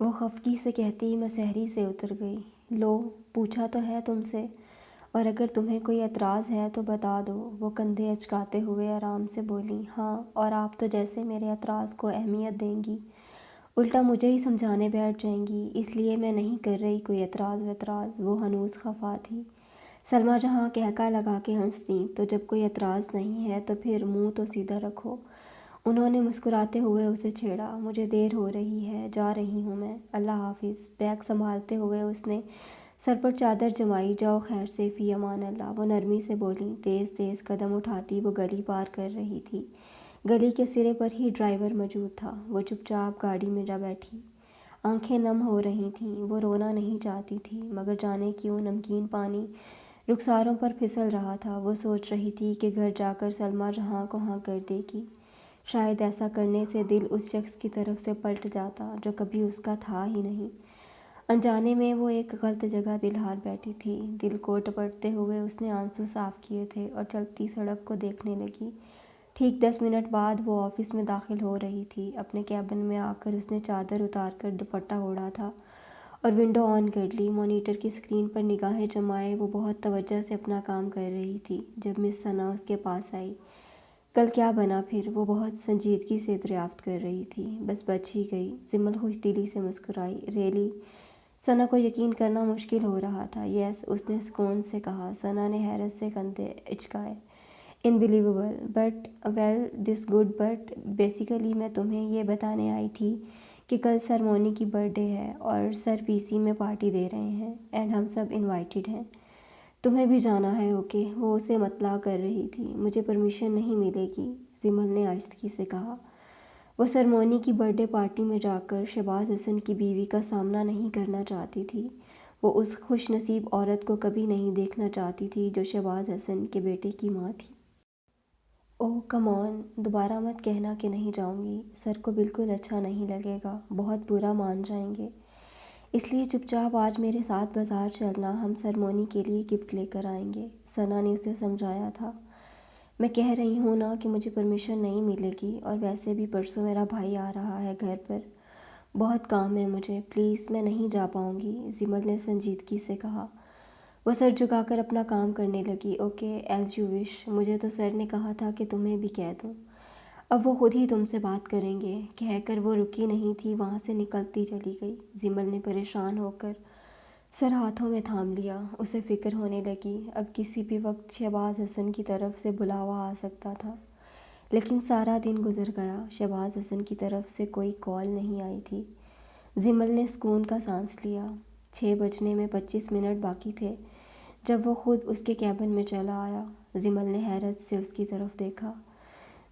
وہ خفگی سے کہتی میں سحری سے اتر گئی۔ لو، پوچھا تو ہے تم سے، اور اگر تمہیں کوئی اعتراض ہے تو بتا دو۔ وہ کندھے اچکاتے ہوئے آرام سے بولی، ہاں، اور آپ تو جیسے میرے اعتراض کو اہمیت دیں گی، الٹا مجھے ہی سمجھانے بیٹھ جائیں گی، اس لیے میں نہیں کر رہی کوئی اعتراض۔ وہ ہنوز خفا تھی۔ سلمیٰ جہاں کہکا لگا کے ہنس دیں، تو جب کوئی اعتراض نہیں ہے تو پھر منہ تو سیدھا رکھو۔ انہوں نے مسکراتے ہوئے اسے چھیڑا، مجھے دیر ہو رہی ہے، جا رہی ہوں میں، اللہ حافظ۔ بیگ سنبھالتے ہوئے اس نے سر پر چادر جمائی، جاؤ خیر سے، فی امان اللہ، وہ نرمی سے بولی۔ تیز تیز قدم اٹھاتی وہ گلی پار کر رہی تھی۔ گلی کے سرے پر ہی ڈرائیور موجود تھا۔ وہ چپ چاپ گاڑی میں جا بیٹھی۔ آنکھیں نم ہو رہی تھیں، وہ رونا نہیں چاہتی تھی، مگر جانے کیوں نمکین پانی رخساروں پر پھسل رہا تھا۔ وہ سوچ رہی تھی کہ گھر جا کر سلمیٰ جہاں کو ہاں کر دے گی۔ شاید ایسا کرنے سے دل اس شخص کی طرف سے پلٹ جاتا جو کبھی اس کا تھا ہی نہیں۔ انجانے میں وہ ایک غلط جگہ دل ہار بیٹھی تھی۔ دل کو ٹپٹتے ہوئے اس نے آنسو صاف کیے تھے اور چلتی سڑک کو دیکھنے لگی۔ ٹھیک 10 منٹ بعد وہ آفس میں داخل ہو رہی تھی۔ اپنے کیبن میں آ کر اس نے چادر اتار کر دوپٹہ اوڑھا تھا اور ونڈو آن کر لی۔ مانیٹر کی اسکرین پر نگاہیں جمائے وہ بہت توجہ سے اپنا کام کر رہی تھی جب مس ثنا اس کے پاس آئی۔ کل کیا بنا پھر؟ وہ بہت سنجیدگی سے دریافت کر رہی تھی۔ بس بچ ہی گئی۔ جمل خوش دلی سے مسکرائی۔ ریلی؟ ثنا کو یقین کرنا مشکل ہو رہا تھا۔ یس، اس نے سکون سے کہا۔ ثنا نے حیرت سے کندھے اچکائے۔ Unbelievable, but well this good but basically میں تمہیں یہ بتانے آئی تھی کہ کل سر مونی کی برتھ ڈے ہے اور سر پی سی میں پارٹی دے رہے ہیں، اینڈ ہم سب انوائٹڈ ہیں۔ تمہیں بھی جانا ہے؟ اوکے، وہ اسے مطلع کر رہی تھی۔ مجھے پرمیشن نہیں ملے گی، جمل نے آہستگی سے کہا۔ وہ سر مونی کی برتھ ڈے پارٹی میں جا کر شہباز حسن کی بیوی کا سامنا نہیں کرنا چاہتی تھی۔ وہ اس خوش نصیب عورت کو کبھی نہیں دیکھنا چاہتی تھی جو شہباز حسن کے بیٹے کی ماں تھی۔ اوہ کم آن، دوبارہ مت کہنا کہ نہیں جاؤں گی، سر کو بالکل اچھا نہیں لگے گا، بہت برا مان جائیں گے۔ اس لیے چپ چاپ آج میرے ساتھ بازار چلنا، ہم سرمونی کے لیے گفٹ لے کر آئیں گے، ثنا نے اسے سمجھایا تھا۔ میں کہہ رہی ہوں نا کہ مجھے پرمیشن نہیں ملے گی، اور ویسے بھی پرسوں میرا بھائی آ رہا ہے گھر پر، بہت کام ہے مجھے، پلیز میں نہیں جا پاؤں گی، جمل نے سنجیدگی سے کہا۔ وہ سر جھکا کر اپنا کام کرنے لگی۔ اوکے، ایز یو وش، مجھے تو سر نے کہا تھا کہ تمہیں بھی کہہ دوں، اب وہ خود ہی تم سے بات کریں گے، کہہ کر وہ رکی نہیں تھی، وہاں سے نکلتی چلی گئی۔ جمل نے پریشان ہو کر سر ہاتھوں میں تھام لیا۔ اسے فکر ہونے لگی اب کسی بھی وقت شہباز حسن کی طرف سے بلاوا آ سکتا تھا، لیکن سارا دن گزر گیا، شہباز حسن کی طرف سے کوئی کال نہیں آئی تھی۔ جمل نے سکون کا سانس لیا۔ 6 بجنے میں 25 منٹ باقی تھے جب وہ خود اس کے کیبن میں چلا آیا۔ جمل نے حیرت سے اس کی طرف دیکھا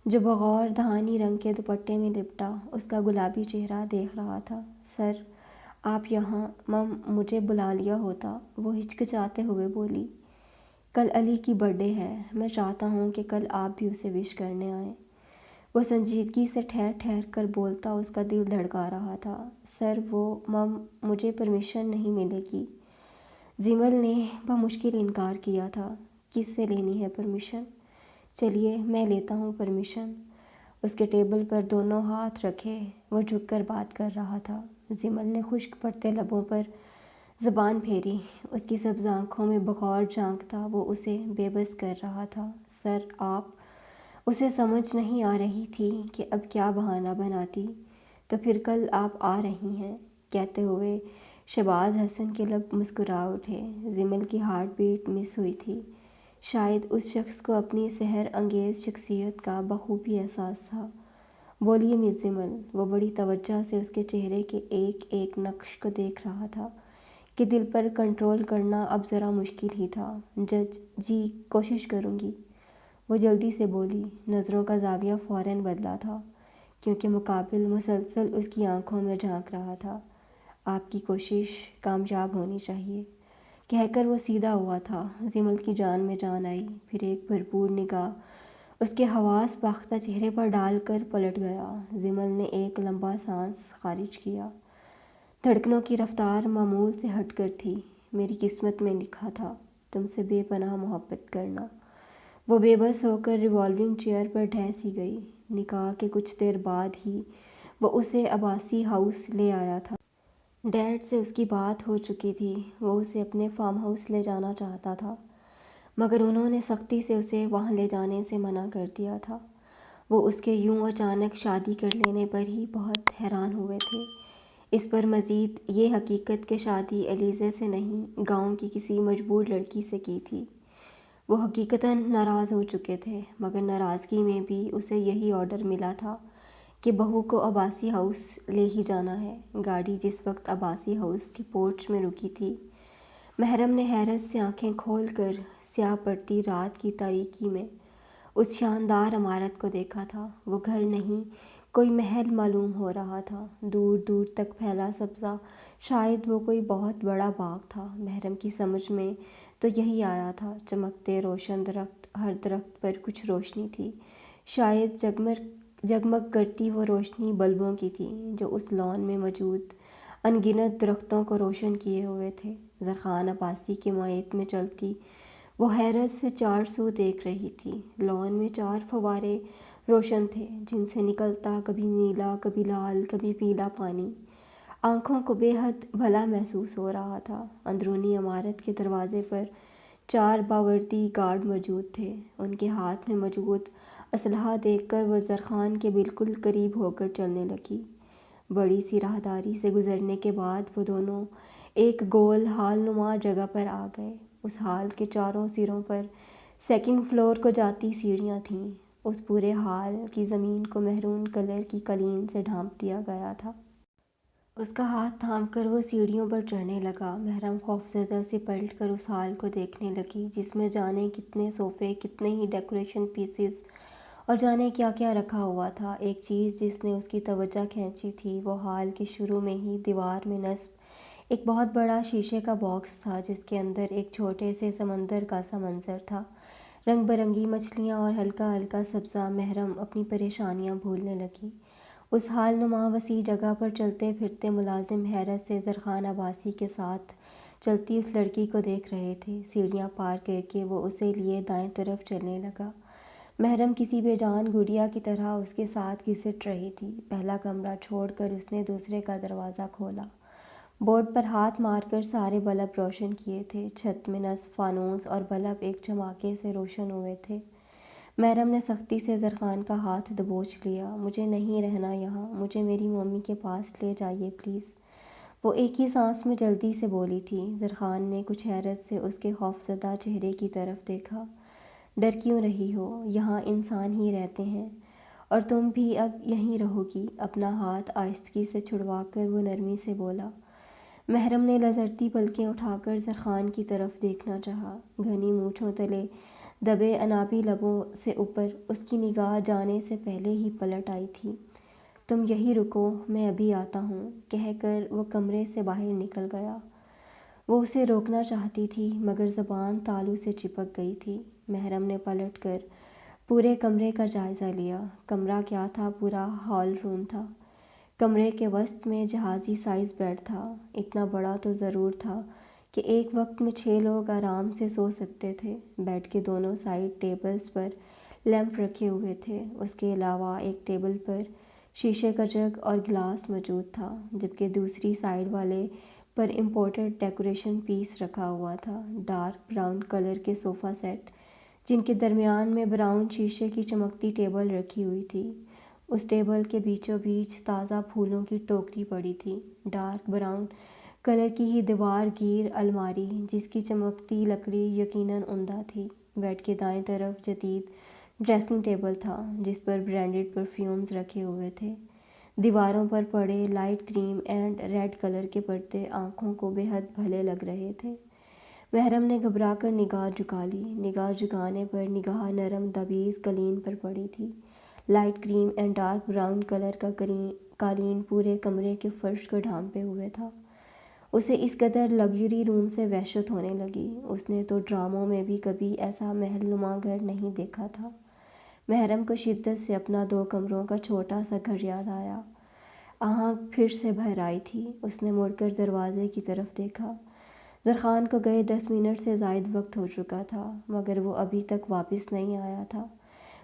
جو بغور دھانی رنگ کے دوپٹے میں لپٹا اس کا گلابی چہرہ دیکھ رہا تھا۔ سر، آپ یہاں؟ مجھے بلا لیا ہوتا، وہ ہچکچاتے ہوئے بولی۔ کل علی کی برتھ ڈے ہے، میں چاہتا ہوں کہ کل آپ بھی اسے وش کرنے آئیں۔ وہ سنجیدگی سے ٹھہر ٹھہر کر بولتا اس کا دل دھڑکا رہا تھا۔ سر، مجھے پرمیشن نہیں ملے گی، جمل نے بمشکل انکار کیا تھا۔ کس سے لینی ہے پرمیشن؟ چلیے میں لیتا ہوں پرمیشن۔ اس کے ٹیبل پر دونوں ہاتھ رکھے وہ جھک کر بات کر رہا تھا۔ جمل نے خشک پڑتے لبوں پر زبان پھیری، اس کی سبز آنکھوں میں بغور جھانکتا وہ اسے بے بس کر رہا تھا۔ سر، آپ؟ اسے سمجھ نہیں آ رہی تھی کہ اب کیا بہانہ بناتی۔ تو پھر کل آپ آ رہی ہیں، کہتے ہوئے شہباز حسن کے لب مسکرا اٹھے۔ جمل کی ہارٹ بیٹ مس ہوئی تھی۔ شاید اس شخص کو اپنی سحر انگیز شخصیت کا بخوبی احساس تھا۔ بولیے مس جمل۔ وہ بڑی توجہ سے اس کے چہرے کے ایک ایک نقش کو دیکھ رہا تھا کہ دل پر کنٹرول کرنا اب ذرا مشکل ہی تھا۔ جی، کوشش کروں گی، وہ جلدی سے بولی۔ نظروں کا زاویہ فوراً بدلا تھا کیونکہ مقابل مسلسل اس کی آنکھوں میں جھانک رہا تھا۔ آپ کی کوشش کامیاب ہونی چاہیے، کہہ کر وہ سیدھا ہوا تھا۔ جمل کی جان میں جان آئی، پھر ایک بھرپور نگاہ اس کے حواس باختہ چہرے پر ڈال کر پلٹ گیا۔ جمل نے ایک لمبا سانس خارج کیا۔ دھڑکنوں کی رفتار معمول سے ہٹ کر تھی۔ میری قسمت میں لکھا تھا تم سے بے پناہ محبت کرنا۔ وہ بے بس ہو کر ریوالونگ چیئر پر ڈھہ سی گئی۔ نکاح کے کچھ دیر بعد ہی وہ اسے عباسی ہاؤس لے آیا تھا۔ ڈیڈ سے اس کی بات ہو چکی تھی، وہ اسے اپنے فارم ہاؤس لے جانا چاہتا تھا، مگر انہوں نے سختی سے اسے وہاں لے جانے سے منع کر دیا تھا۔ وہ اس کے یوں اچانک شادی کر لینے پر ہی بہت حیران ہوئے تھے۔ اس پر مزید یہ حقیقت کہ شادی ایلیزے سے نہیں، گاؤں کی کسی مجبور لڑکی سے کی تھی۔ وہ حقیقتاً ناراض ہو چکے تھے، مگر ناراضگی میں بھی اسے یہی آرڈر ملا تھا کہ بہو کو عباسی ہاؤس لے ہی جانا ہے۔ گاڑی جس وقت عباسی ہاؤس کے پورچ میں رکی تھی، محرم نے حیرت سے آنکھیں کھول کر سیاہ پڑتی رات کی تاریکی میں اس شاندار عمارت کو دیکھا تھا۔ وہ گھر نہیں، کوئی محل معلوم ہو رہا تھا، دور دور تک پھیلا سبزہ، شاید وہ کوئی بہت بڑا باغ تھا۔ محرم کی سمجھ میں تو یہی آیا تھا، چمکتے روشن درخت، ہر درخت پر کچھ روشنی تھی، شاید جگمگ کرتی وہ روشنی بلبوں کی تھی جو اس لان میں موجود ان گنت درختوں کو روشن کیے ہوئے تھے۔ زرخان عباسی کی مائیت میں چلتی وہ حیرت سے چار سو دیکھ رہی تھی۔ لان میں 4 فوارے روشن تھے، جن سے نکلتا کبھی نیلا، کبھی لال، کبھی پیلا پانی۔ آنکھوں کو بے حد بھلا محسوس ہو رہا تھا۔ اندرونی عمارت کے دروازے پر 4 باوردی گارڈ موجود تھے۔ ان کے ہاتھ میں موجود اسلحہ دیکھ کر وہ زرخان کے بالکل قریب ہو کر چلنے لگی۔ بڑی سی راہداری سے گزرنے کے بعد وہ دونوں ایک گول ہال نما جگہ پر آ گئے۔ اس ہال کے چاروں سروں پر سیکنڈ فلور کو جاتی سیڑھیاں تھیں۔ اس پورے ہال کی زمین کو میرون کلر کی قالین سے ڈھانپ دیا گیا تھا۔ اس کا ہاتھ تھام کر وہ سیڑھیوں پر چڑھنے لگا۔ محرم خوفزدہ سی پلٹ کر اس ہال کو دیکھنے لگی، جس میں جانے کتنے صوفے، کتنے ہی ڈیکوریشن پیسز اور جانے کیا کیا رکھا ہوا تھا۔ ایک چیز جس نے اس کی توجہ کھینچی تھی، وہ ہال کے شروع میں ہی دیوار میں نصب ایک بہت بڑا شیشے کا باکس تھا، جس کے اندر ایک چھوٹے سے سمندر کا سا منظر تھا، رنگ برنگی مچھلیاں اور ہلکا ہلکا سبزہ۔ محرم اپنی پریشانیاں بھولنے لگی۔ اس حال نما وسیع جگہ پر چلتے پھرتے ملازم حیرت سے زرخان عباسی کے ساتھ چلتی اس لڑکی کو دیکھ رہے تھے۔ سیڑھیاں پار کر کے وہ اسے لیے دائیں طرف چلنے لگا۔ محرم کسی بے جان گڑیا کی طرح اس کے ساتھ گھسٹ رہی تھی۔ پہلا کمرہ چھوڑ کر اس نے دوسرے کا دروازہ کھولا۔ بورڈ پر ہاتھ مار کر سارے بلب روشن کیے تھے۔ چھت میں نصب فانوس اور بلب ایک چماکے سے روشن ہوئے تھے۔ محرم نے سختی سے زرخان کا ہاتھ دبوچ لیا۔ مجھے نہیں رہنا یہاں، مجھے میری ممی کے پاس لے جائیے پلیز، وہ ایک ہی سانس میں جلدی سے بولی تھی۔ زرخان نے کچھ حیرت سے اس کے خوفزدہ چہرے کی طرف دیکھا۔ ڈر کیوں رہی ہو؟ یہاں انسان ہی رہتے ہیں، اور تم بھی اب یہیں رہو گی؟ اپنا ہاتھ آہستگی سے چھڑوا کر وہ نرمی سے بولا۔ محرم نے لرزتی پلکیں اٹھا کر زرخان کی طرف دیکھنا چاہا۔ گھنی مونچھوں تلے دبے انابی لبوں سے اوپر اس کی نگاہ جانے سے پہلے ہی پلٹ آئی تھی۔ تم یہیں رکو، میں ابھی آتا ہوں، کہہ کر وہ کمرے سے باہر نکل گیا۔ وہ اسے روکنا چاہتی تھی، مگر زبان تالو سے چپک گئی تھی۔ محرم نے پلٹ کر پورے کمرے کا جائزہ لیا۔ کمرہ کیا تھا، پورا ہال روم تھا۔ کمرے کے وسط میں جہازی سائز بیڈ تھا۔ اتنا بڑا تو ضرور تھا کہ ایک وقت میں 6 لوگ آرام سے سو سکتے تھے۔ بیڈ کے دونوں سائڈ ٹیبلز پر لیمپ رکھے ہوئے تھے۔ اس کے علاوہ ایک ٹیبل پر شیشے کا جگ اور گلاس موجود تھا، جبکہ دوسری سائڈ والے پر امپورٹڈ ڈیکوریشن پیس رکھا ہوا تھا۔ ڈارک براؤن کلر کے صوفہ سیٹ، جن کے درمیان میں براؤن شیشے کی چمکتی ٹیبل رکھی ہوئی تھی۔ اس ٹیبل کے بیچوں بیچ تازہ پھولوں کی ٹوکری پڑی تھی۔ ڈارک براؤن کلر کی ہی دیوار گیر الماری، جس کی چمکتی لکڑی یقیناً عمدہ تھی۔ بیڈ کے دائیں طرف جدید ڈریسنگ ٹیبل تھا، جس پر برانڈڈ پرفیومز رکھے ہوئے تھے۔ دیواروں پر پڑے light cream and red colour کے پردے آنکھوں کو بے حد بھلے لگ رہے تھے۔ محرم نے گھبرا کر نگاہ جھکا لی۔ نگاہ جھکانے پر نگاہ نرم دبیز قالین پر پڑی تھی۔ Light cream and dark brown colour کا قالین پورے کمرے کے فرش کو ڈھانپے ہوئے تھا۔ اسے اس قدر لگژری روم سے وحشت ہونے لگی۔ اس نے تو ڈراموں میں بھی کبھی ایسا محل نما گھر نہیں دیکھا تھا۔ محرم کو شدت سے اپنا 2 کمروں کا چھوٹا سا گھر یاد آیا۔ آنکھ پھر سے بھر آئی تھی۔ اس نے مڑ کر دروازے کی طرف دیکھا۔ زرخان کو گئے 10 منٹ سے زائد وقت ہو چکا تھا، مگر وہ ابھی تک واپس نہیں آیا تھا۔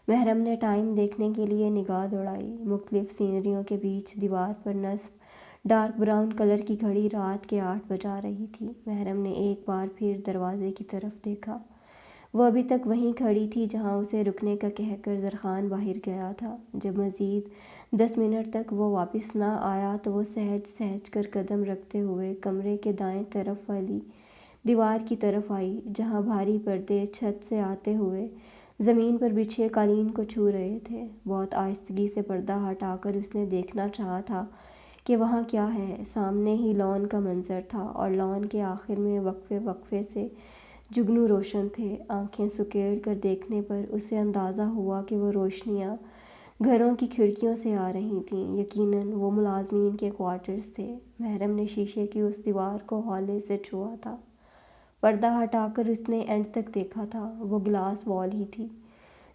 محرم نے ٹائم دیکھنے کے لیے نگاہ دوڑائی۔ مختلف سینریوں کے بیچ دیوار پر نصب ڈارک براؤن کلر کی گھڑی رات کے 8 بجا رہی تھی۔ محرم نے ایک بار پھر دروازے کی طرف دیکھا۔ وہ ابھی تک وہیں کھڑی تھی جہاں اسے رکنے کا کہہ کر زرخان باہر گیا تھا۔ جب مزید 10 منٹ تک وہ واپس نہ آیا تو وہ سہج سہج کر قدم رکھتے ہوئے کمرے کے دائیں طرف والی دیوار کی طرف آئی، جہاں بھاری پردے چھت سے آتے ہوئے زمین پر بچھے قالین کو چھو رہے تھے۔ بہت آہستگی سے پردہ ہٹا کر اس نے دیکھنا چاہا تھا کہ وہاں کیا ہے۔ سامنے ہی لان کا منظر تھا اور لان کے آخر میں وقفے وقفے سے جگنو روشن تھے۔ آنکھیں سکیڑ کر دیکھنے پر اسے اندازہ ہوا کہ وہ روشنیاں گھروں کی کھڑکیوں سے آ رہی تھیں۔ یقیناً وہ ملازمین کے کوارٹرز تھے۔ محرم نے شیشے کی اس دیوار کو ہولے سے چھوا تھا۔ پردہ ہٹا کر اس نے اینڈ تک دیکھا تھا۔ وہ گلاس وال ہی تھی۔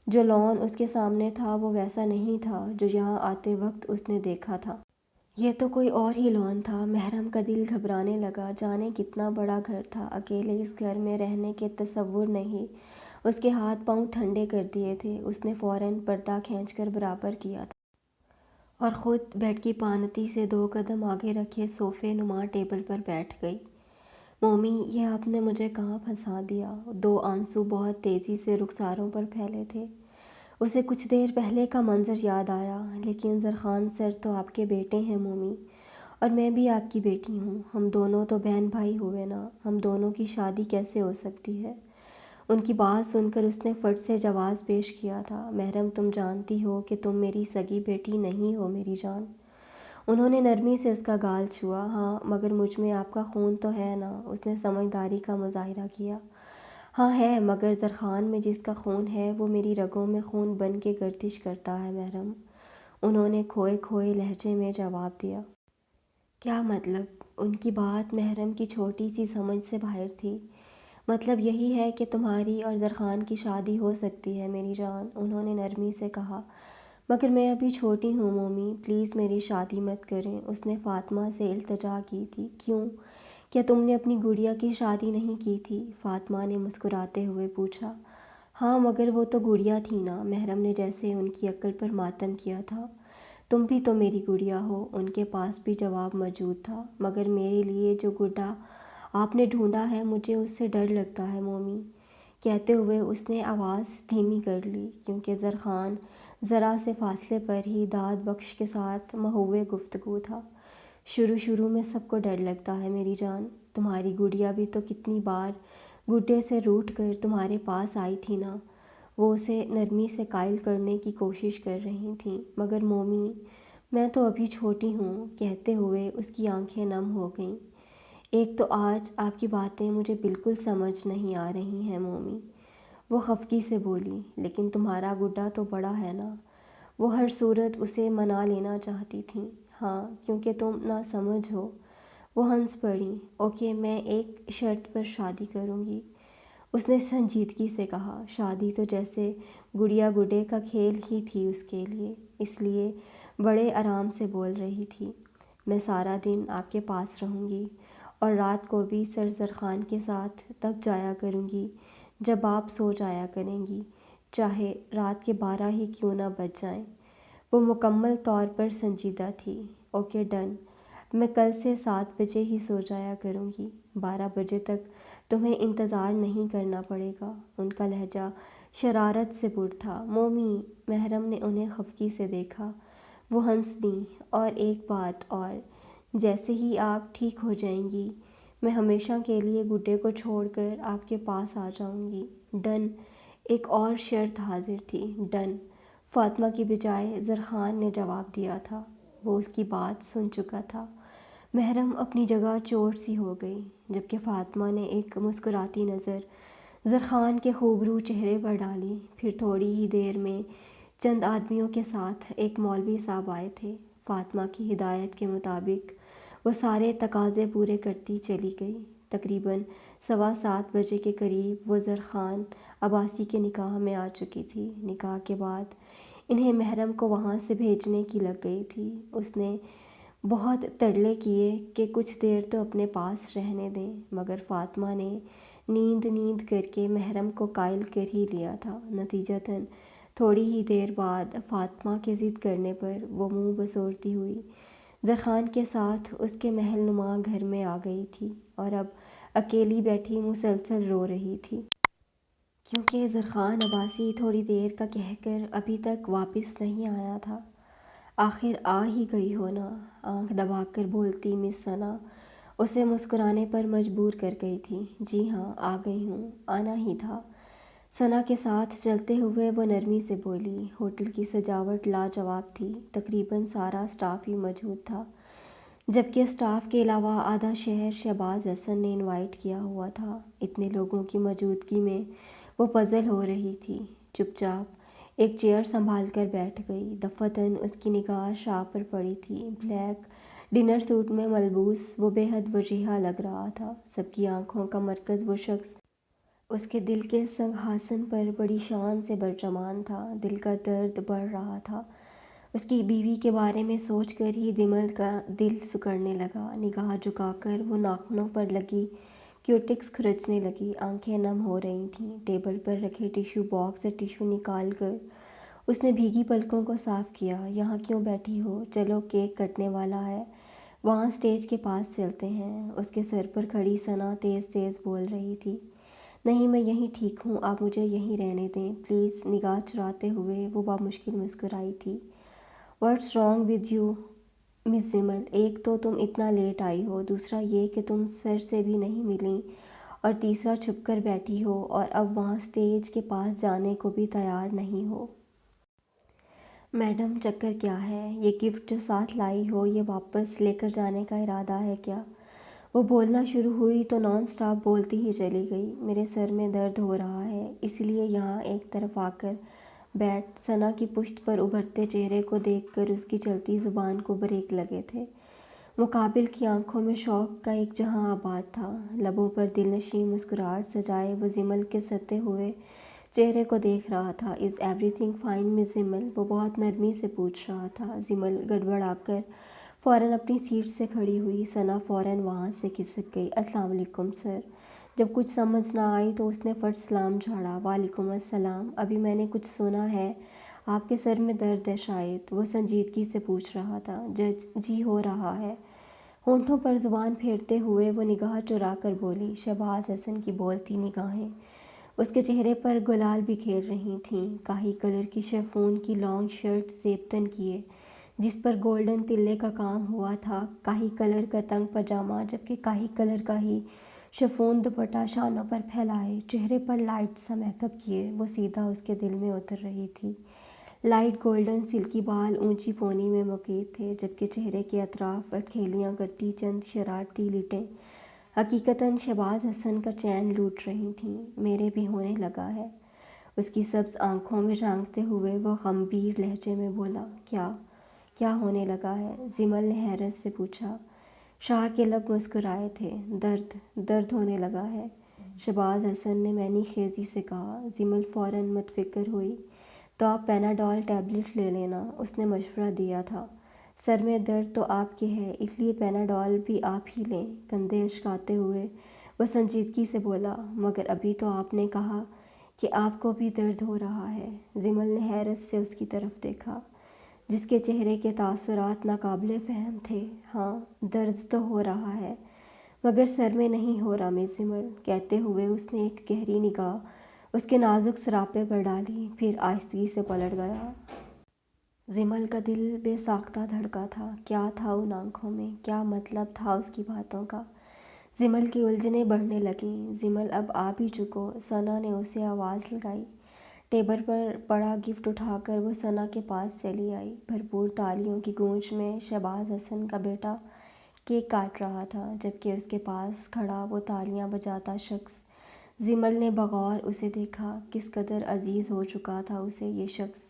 جو لان اس کے سامنے تھا وہ ویسا نہیں تھا جو یہاں آتے وقت اس نے دیکھا تھا۔ یہ تو کوئی اور ہی لان تھا۔ محرم کا دل گھبرانے لگا۔ جانے کتنا بڑا گھر تھا۔ اکیلے اس گھر میں رہنے کے تصور نے ہی اس کے ہاتھ پاؤں ٹھنڈے کر دیے تھے۔ اس نے فوراً پردہ کھینچ کر برابر کیا تھا اور خود بیڈ کی پانتی سے 2 قدم آگے رکھے صوفے نما ٹیبل پر بیٹھ گئی۔ مومی، یہ آپ نے مجھے کہاں پھنسا دیا؟ 2 آنسو بہت تیزی سے رخساروں پر پھیلے تھے۔ اسے کچھ دیر پہلے کا منظر یاد آیا۔ لیکن زرخان سر تو آپ کے بیٹے ہیں مومی، اور میں بھی آپ کی بیٹی ہوں۔ ہم دونوں تو بہن بھائی ہوئے نا، ہم دونوں کی شادی کیسے ہو سکتی ہے؟ ان کی بات سن کر اس نے فٹ سے جواز پیش کیا تھا۔ محرم، تم جانتی ہو کہ تم میری سگی بیٹی نہیں ہو میری جان۔ انہوں نے نرمی سے اس کا گال چھوا۔ ہاں، مگر مجھ میں آپ کا خون تو ہے نا، اس نے سمجھداری کا مظاہرہ کیا۔ ہاں ہے، مگر زرخان میں جس کا خون ہے وہ میری رگوں میں خون بن کے گردش کرتا ہے محرم، انہوں نے کھوئے کھوئے لہجے میں جواب دیا۔ کیا مطلب؟ ان کی بات محرم کی چھوٹی سی سمجھ سے باہر تھی۔ مطلب یہی ہے کہ تمہاری اور زرخان کی شادی ہو سکتی ہے میری جان، انہوں نے نرمی سے کہا۔ مگر میں ابھی چھوٹی ہوں مومی، پلیز میری شادی مت کریں، اس نے فاطمہ سے التجا کی تھی۔ کیوں؟ کیا تم نے اپنی گڑیا کی شادی نہیں کی تھی؟ فاطمہ نے مسکراتے ہوئے پوچھا۔ ہاں، مگر وہ تو گڑیا تھی نا، محرم نے جیسے ان کی عقل پر ماتم کیا تھا۔ تم بھی تو میری گڑیا ہو، ان کے پاس بھی جواب موجود تھا۔ مگر میرے لیے جو گڈا آپ نے ڈھونڈا ہے مجھے اس سے ڈر لگتا ہے مومی، کہتے ہوئے اس نے آواز دھیمی کر لی، کیونکہ زرخان ذرا سے فاصلے پر ہی داد بخش کے ساتھ محو گفتگو تھا۔ شروع میں سب کو ڈر لگتا ہے میری جان، تمہاری گڑیا بھی تو کتنی بار گڈے سے روٹھ کر تمہارے پاس آئی تھی نا، وہ اسے نرمی سے قائل کرنے کی کوشش کر رہی تھیں۔ مگر مومی، میں تو ابھی چھوٹی ہوں، کہتے ہوئے اس کی آنکھیں نم ہو گئیں۔ ایک تو آج آپ کی باتیں مجھے بالکل سمجھ نہیں آ رہی ہیں مومی، وہ خفگی سے بولی، لیکن تمہارا گڈا تو بڑا ہے نا، وہ ہر صورت اسے منا لینا چاہتی تھیں۔ ہاں، کیونکہ تم نہ سمجھ ہو، وہ ہنس پڑی۔ اوکے، میں ایک شرط پر شادی کروں گی، اس نے سنجیدگی سے کہا۔ شادی تو جیسے گڑیا گڈے کا کھیل ہی تھی اس کے لیے، اس لیے بڑے آرام سے بول رہی تھی۔ میں سارا دن آپ کے پاس رہوں گی اور رات کو بھی سر زرخان کے ساتھ تب جایا کروں گی جب آپ سو جایا کریں گی، چاہے رات کے 12 ہی کیوں نہ بج جائیں۔ وہ مکمل طور پر سنجیدہ تھی۔ اوکے ڈن، میں کل سے 7 بجے ہی سو جایا کروں گی، 12 بجے تک تمہیں انتظار نہیں کرنا پڑے گا۔ ان کا لہجہ شرارت سے پر تھا۔ مومی، محرم نے انہیں خفگی سے دیکھا۔ وہ ہنس دیں۔ اور ایک بات اور، جیسے ہی آپ ٹھیک ہو جائیں گی میں ہمیشہ کے لیے گڈے کو چھوڑ کر آپ کے پاس آ جاؤں گی۔ ڈن، ایک اور شرط حاضر تھی۔ ڈن، فاطمہ کی بجائے زرخان نے جواب دیا تھا۔ وہ اس کی بات سن چکا تھا۔ محرم اپنی جگہ چور سی ہو گئی، جبکہ فاطمہ نے ایک مسکراتی نظر زرخان کے خوبرو چہرے پر ڈالی۔ پھر تھوڑی ہی دیر میں چند آدمیوں کے ساتھ ایک مولوی صاحب آئے تھے۔ فاطمہ کی ہدایت کے مطابق وہ سارے تقاضے پورے کرتی چلی گئی۔ تقریباً 7:15 بجے کے قریب وہ زرخان عباسی کے نکاح میں آ چکی تھی۔ نکاح کے بعد انہیں محرم کو وہاں سے بھیجنے کی لگ گئی تھی۔ اس نے بہت ترلے کیے کہ کچھ دیر تو اپنے پاس رہنے دیں، مگر فاطمہ نے نیند کر کے محرم کو قائل کر ہی لیا تھا۔ نتیجتاً تھوڑی ہی دیر بعد فاطمہ کے ضد کرنے پر وہ منہ بسورتی ہوئی زرخان کے ساتھ اس کے محل نما گھر میں آ گئی تھی اور اب اکیلی بیٹھی مسلسل رو رہی تھی، کیونکہ زرخان عباسی تھوڑی دیر کا کہہ کر ابھی تک واپس نہیں آیا تھا۔ آخر آ ہی گئی ہو نا، آنکھ دبا کر بولتی مس ثنا اسے مسکرانے پر مجبور کر گئی تھی۔ جی ہاں، آ گئی ہوں، آنا ہی تھا۔ ثنا کے ساتھ چلتے ہوئے وہ نرمی سے بولی۔ ہوٹل کی سجاوٹ لاجواب تھی، تقریباً سارا سٹاف ہی موجود تھا، جبکہ سٹاف کے علاوہ آدھا شہر شہباز حسن نے انوائٹ کیا ہوا تھا۔ اتنے لوگوں کی موجودگی میں وہ پزل ہو رہی تھی۔ چپ چاپ ایک چیئر سنبھال کر بیٹھ گئی۔ دفعتاً اس کی نگاہ شاہ پر پڑی تھی۔ بلیک ڈنر سوٹ میں ملبوس وہ بے حد وجیحہ لگ رہا تھا۔ سب کی آنکھوں کا مرکز وہ شخص اس کے دل کے سنگھاسن پر بڑی شان سے برجمان تھا۔ دل کا درد بڑھ رہا تھا۔ اس کی بیوی کے بارے میں سوچ کر ہی جمل کا دل سکڑنے لگا۔ نگاہ جھکا کر وہ ناخنوں پر لگی کیوٹکس کھرچنے لگی۔ آنکھیں نم ہو رہی تھیں۔ ٹیبل پر رکھے ٹیشو باکس سے ٹیشو نکال کر اس نے بھیگی پلکوں کو صاف کیا۔ یہاں کیوں بیٹھی ہو؟ چلو کیک کٹنے والا ہے، وہاں اسٹیج کے پاس چلتے ہیں۔ اس کے سر پر کھڑی ثنا تیز تیز بول رہی تھی۔ نہیں، میں یہیں ٹھیک ہوں، آپ مجھے یہیں رہنے دیں پلیز۔ نگاہ چراتے ہوئے وہ بامشکل مسکرائی تھی۔ واٹس رانگ ود یو مس جمل؟ ایک تو تم اتنا لیٹ آئی ہو، دوسرا یہ کہ تم سر سے بھی نہیں ملیں، اور تیسرا چھپ کر بیٹھی ہو اور اب وہاں اسٹیج کے پاس جانے کو بھی تیار نہیں ہو۔ میڈم، چکر کیا ہے؟ یہ گفٹ جو ساتھ لائی ہو یہ واپس لے کر جانے کا ارادہ ہے کیا؟ وہ بولنا شروع ہوئی تو نان سٹاپ بولتی ہی چلی گئی۔ میرے سر میں درد ہو رہا ہے، اس لیے یہاں ایک طرف آ کر بیٹھ۔ ثنا کی پشت پر ابھرتے چہرے کو دیکھ کر اس کی چلتی زبان کو بریک لگے تھے۔ مقابل کی آنکھوں میں شوق کا ایک جہاں آباد تھا۔ لبوں پر دلنشیں مسکراہٹ سجائے وہ جمل کے ستے ہوئے چہرے کو دیکھ رہا تھا۔ از ایوری تھنگ فائن مس جمل؟ وہ بہت نرمی سے پوچھ رہا تھا۔ جمل گڑبڑا کر فوراً اپنی سیٹ سے کھڑی ہوئی۔ ثنا فوراً وہاں سے کھسک گئی۔ السلام علیکم سر۔ جب کچھ سمجھ نہ آئی تو اس نے فٹ سلام جھاڑا۔ وعلیکم السلام۔ ابھی میں نے کچھ سنا ہے آپ کے سر میں درد ہے شاید؟ وہ سنجیدگی سے پوچھ رہا تھا۔ جج جی ہو رہا ہے۔ ہونٹوں پر زبان پھیرتے ہوئے وہ نگاہ چرا کر بولی۔ شہباز حسن کی بولتی نگاہیں اس کے چہرے پر گلال بکھیر رہی تھیں۔ کاہی کلر کی شیفون کی لانگ شرٹ زیبتن کیے جس پر گولڈن تلے کا کام ہوا تھا، کاہی کلر کا تنگ پاجامہ، جبکہ کاہی کلر کا ہی شیفون دوپٹہ شانوں پر پھیلائے، چہرے پر لائٹ سا میک اپ کیے، وہ سیدھا اس کے دل میں اتر رہی تھی۔ لائٹ گولڈن سلکی بال اونچی پونی میں مقید تھے، جبکہ چہرے کے اطراف اٹکھیلیاں کرتی چند شرارتی لٹیں حقیقتاً شہباز حسن کا چین لوٹ رہی تھیں۔ میرے بھی ہونے لگا ہے، اس کی سبز آنکھوں میں جھانکتے ہوئے وہ غمگین لہجے میں بولا۔ کیا ہونے لگا ہے؟ جمل نے حیرت سے پوچھا۔ شاہ کے لب مسکرائے تھے۔ درد ہونے لگا ہے، شہباز حسن نے معنی خیزی سے کہا۔ جمل فوراً متفکر ہوئی۔ تو آپ پیناڈول ٹیبلٹ لے لینا، اس نے مشورہ دیا تھا۔ سر میں درد تو آپ کے ہے، اس لیے پیناڈول بھی آپ ہی لیں۔ کندھے اچکاتے ہوئے وہ سنجیدگی سے بولا۔ مگر ابھی تو آپ نے کہا کہ آپ کو بھی درد ہو رہا ہے۔ جمل نے حیرت سے اس کی طرف دیکھا، جس کے چہرے کے تاثرات ناقابل فہم تھے۔ ہاں، درد تو ہو رہا ہے، مگر سر میں نہیں ہو رہا مس جمل۔ کہتے ہوئے اس نے ایک گہری نگاہ اس کے نازک سراپے پر ڈالی، پھر آہستگی سے پلٹ گیا۔ جمل کا دل بے ساختہ دھڑکا تھا۔ کیا تھا ان آنکھوں میں؟ کیا مطلب تھا اس کی باتوں کا؟ جمل کی الجھنیں بڑھنے لگیں۔ جمل اب آ بھی چکو، ثنا نے اسے آواز لگائی۔ ٹیبل پر پڑا گفٹ اٹھا کر وہ ثنا کے پاس چلی آئی۔ بھرپور تالیوں کی گونج میں شہباز حسن کا بیٹا کیک کاٹ رہا تھا، جبکہ اس کے پاس کھڑا وہ تالیاں بجاتا شخص۔ جمل نے بغور اسے دیکھا۔ کس قدر عزیز ہو چکا تھا اسے یہ شخص۔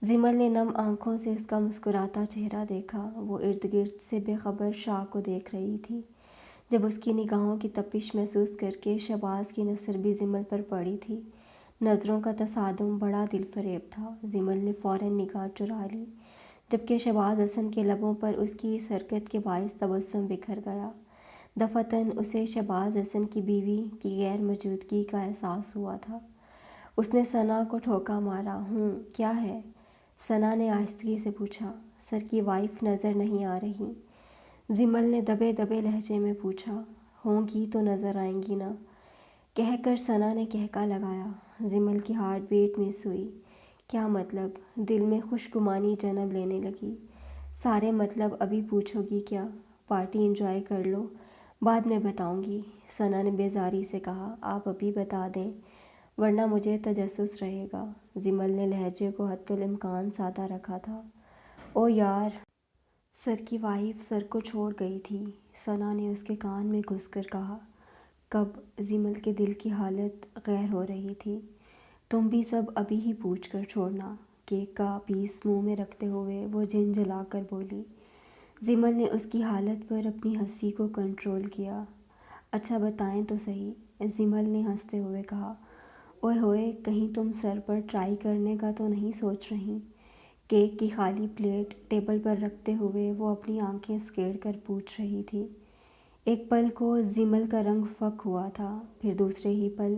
جمل نے نم آنکھوں سے اس کا مسکراتا چہرہ دیکھا۔ وہ ارد گرد سے بے خبر شاہ کو دیکھ رہی تھی۔ جب اس کی نگاہوں کی تپش محسوس کر کے شہباز کی نظر بھی جمل پر پڑی تھی، نظروں کا تصادم بڑا دل فریب تھا۔ جمل نے فوراً نگاہ چرا لی، جبکہ شہباز حسن کے لبوں پر اس کی اس حرکت کے باعث تبسم بکھر گیا۔ دفعتاً اسے شہباز حسن کی بیوی کی غیر موجودگی کا احساس ہوا تھا۔ اس نے ثنا کو ٹھوکا مارا۔ کیا ہے؟ ثنا نے آہستگی سے پوچھا۔ سر کی وائف نظر نہیں آ رہی۔ زمل نے دبے دبے لہجے میں پوچھا، ہوں گی تو نظر آئیں گی نا؟ کہہ کر ثنا نے کہکا لگایا۔ زمل کی ہارٹ بیٹ مس ہوئی۔ کیا مطلب؟ دل میں خوشگمانی جنم لینے لگی۔ سارے مطلب ابھی پوچھو گی کیا؟ پارٹی انجوائے کر لو، بعد میں بتاؤں گی، ثنا نے بیزاری سے کہا۔ آپ ابھی بتا دیں ورنہ مجھے تجسس رہے گا۔ زمل نے لہجے کو حتی الامکان سادہ رکھا تھا۔ او یار! سر کی وائف سر کو چھوڑ گئی تھی، ثنا نے اس کے کان میں گھس کر کہا۔ کب؟ زمل کے دل کی حالت غیر ہو رہی تھی۔ تم بھی سب ابھی ہی پوچھ کر چھوڑنا، کیک کا پیس منہ میں رکھتے ہوئے وہ جھنجھلا کر بولی۔ زمل نے اس کی حالت پر اپنی ہنسی کو کنٹرول کیا۔ اچھا بتائیں تو صحیح، زمل نے ہنستے ہوئے کہا۔ اوئے ہوئے، کہیں تم سر پر ٹرائی کرنے کا تو نہیں سوچ رہی؟ کیک کی خالی پلیٹ ٹیبل پر رکھتے ہوئے وہ اپنی آنکھیں سکیڑ کر پوچھ رہی تھی۔ ایک پل کو زمل کا رنگ فک ہوا تھا، پھر دوسرے ہی پل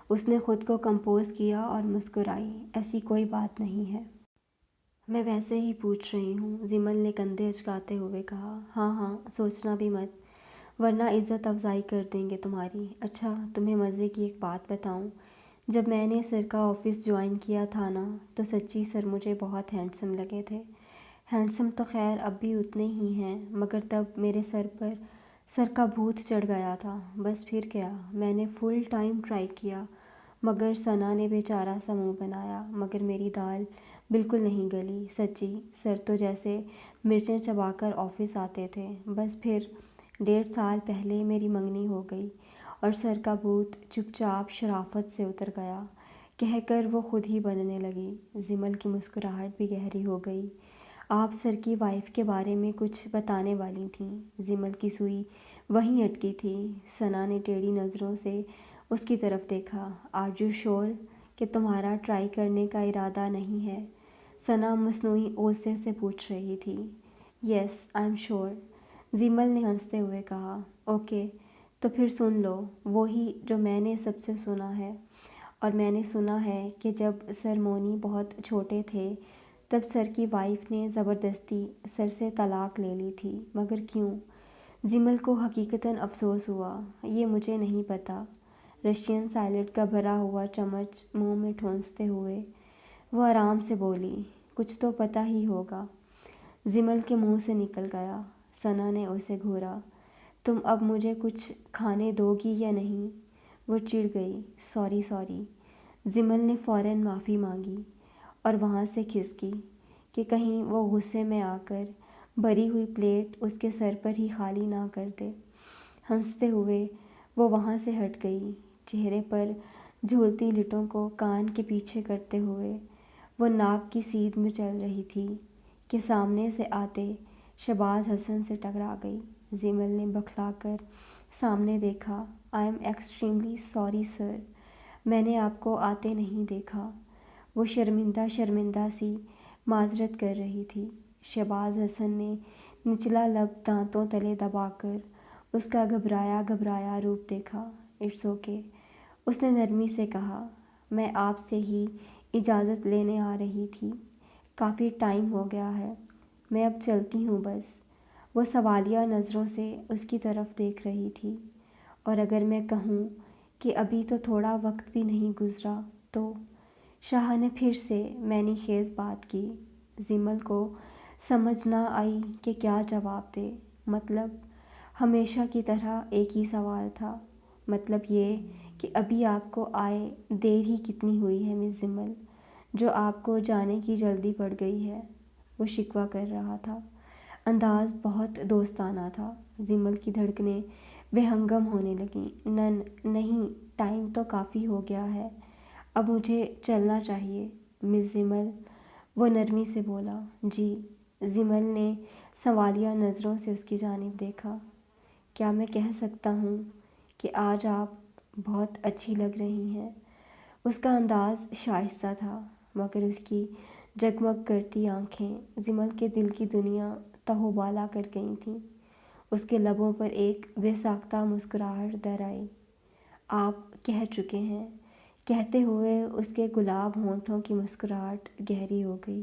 اس نے خود کو کمپوز کیا اور مسکرائی۔ ایسی کوئی بات نہیں ہے، میں ویسے ہی پوچھ رہی ہوں، زمل نے کندھے اچکاتے ہوئے کہا۔ ہاں ہاں، سوچنا بھی مت ورنہ عزت افزائی کر دیں گے تمہاری۔ اچھا، تمہیں مزے کی ایک بات بتاؤں، جب میں نے سر کا آفس جوائن کیا تھا نا، تو سچی سر مجھے بہت ہینڈسم لگے تھے۔ ہینڈسم تو خیر اب بھی اتنے ہی ہیں، مگر تب میرے سر پر سر کا بھوت چڑھ گیا تھا۔ بس پھر کیا، میں نے فل ٹائم ٹرائی کیا، مگر ثنا نے بیچارہ سا منہ بنایا، مگر میری دال بالکل نہیں گلی۔ سچی، سر تو جیسے مرچیں چبا کر آفس آتے تھے۔ بس پھر 1.5 سال پہلے میری منگنی ہو گئی اور سر کا بھوت چپ چاپ شرافت سے اتر گیا، کہہ کر وہ خود ہی بننے لگی۔ زمل کی مسکراہٹ بھی گہری ہو گئی۔ آپ سر کی وائف کے بارے میں کچھ بتانے والی تھیں۔ زمل کی سوئی وہیں اٹکی تھی۔ ثنا نے ٹیڑھی نظروں سے اس کی طرف دیکھا۔ آر یو شور کہ تمہارا ٹرائی کرنے کا ارادہ نہیں ہے؟ ثنا مصنوعی غصے سے پوچھ رہی تھی۔ یس، آئی ایم شور، زمل نے ہنستے ہوئے کہا۔ اوکے، تو پھر سن لو وہی جو میں نے سب سے سنا ہے، اور میں نے سنا ہے کہ جب سر مونی بہت چھوٹے تھے تب سر کی وائف نے زبردستی سر سے طلاق لے لی تھی، مگر کیوں؟ زمل کو حقیقتاً افسوس ہوا۔ یہ مجھے نہیں پتہ۔ رشین سیلیڈ کا بھرا ہوا چمچ منہ میں ٹھونستے ہوئے وہ آرام سے بولی۔ کچھ تو پتہ ہی ہوگا، زمل کے منہ سے نکل گیا۔ ثنا نے اسے گھورا۔ تم اب مجھے کچھ کھانے دو گی یا نہیں؟ وہ چڑ گئی۔ سوری سوری، زمل نے فوراً معافی مانگی اور وہاں سے کھسکی کہ کہیں وہ غصے میں آ کر بھری ہوئی پلیٹ اس کے سر پر ہی خالی نہ کر دے۔ ہنستے ہوئے وہ وہاں سے ہٹ گئی، چہرے پر جھولتی لٹوں کو کان کے پیچھے کرتے ہوئے وہ ناک کی سیدھ میں چل رہی تھی کہ سامنے سے آتے شہباز حسن سے ٹکرا گئی۔ زمل نے بکھلا کر سامنے دیکھا۔ I am extremely sorry sir, میں نے آپ کو آتے نہیں دیکھا۔ وہ شرمندہ شرمندہ سی معذرت کر رہی تھی۔ شہباز حسن نے نچلا لب دانتوں تلے دبا کر اس کا گھبرایا گھبرایا روپ دیکھا۔ اٹس اوکے، اس نے نرمی سے کہا، میں آپ سے ہی اجازت لینے آ رہی تھی، کافی ٹائم ہو گیا ہے، میں اب چلتی ہوں بس۔ وہ سوالیہ نظروں سے اس کی طرف دیکھ رہی تھی۔ اور اگر میں کہوں کہ ابھی تو تھوڑا وقت بھی نہیں گزرا تو؟ شاہ نے پھر سے معنی خیز بات کی۔ زمل کو سمجھ نہ آئی کہ کیا جواب دے۔ مطلب؟ ہمیشہ کی طرح ایک ہی سوال تھا۔ مطلب یہ کہ ابھی آپ کو آئے دیر ہی کتنی ہوئی ہے مس زمل، جو آپ کو جانے کی جلدی پڑ گئی ہے؟ وہ شکوہ کر رہا تھا۔ انداز بہت دوستانہ تھا۔ زمل کی دھڑکنیں بے ہنگم ہونے لگیں۔ نہیں، ٹائم تو کافی ہو گیا ہے، اب مجھے چلنا چاہیے مس زمل، وہ نرمی سے بولا۔ جی؟ زمل نے سوالیہ نظروں سے اس کی جانب دیکھا۔ کیا میں کہہ سکتا ہوں کہ آج آپ بہت اچھی لگ رہی ہیں؟ اس کا انداز شائستہ تھا، مگر اس کی جگمگ کرتی آنکھیں زمل کے دل کی دنیا تہو بالا کر گئی تھیں۔ اس کے لبوں پر ایک بے ساختہ مسکراہٹ در آئی۔ آپ کہہ چکے ہیں، کہتے ہوئے اس کے گلاب ہونٹوں کی مسکراہٹ گہری ہو گئی۔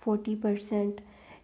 40%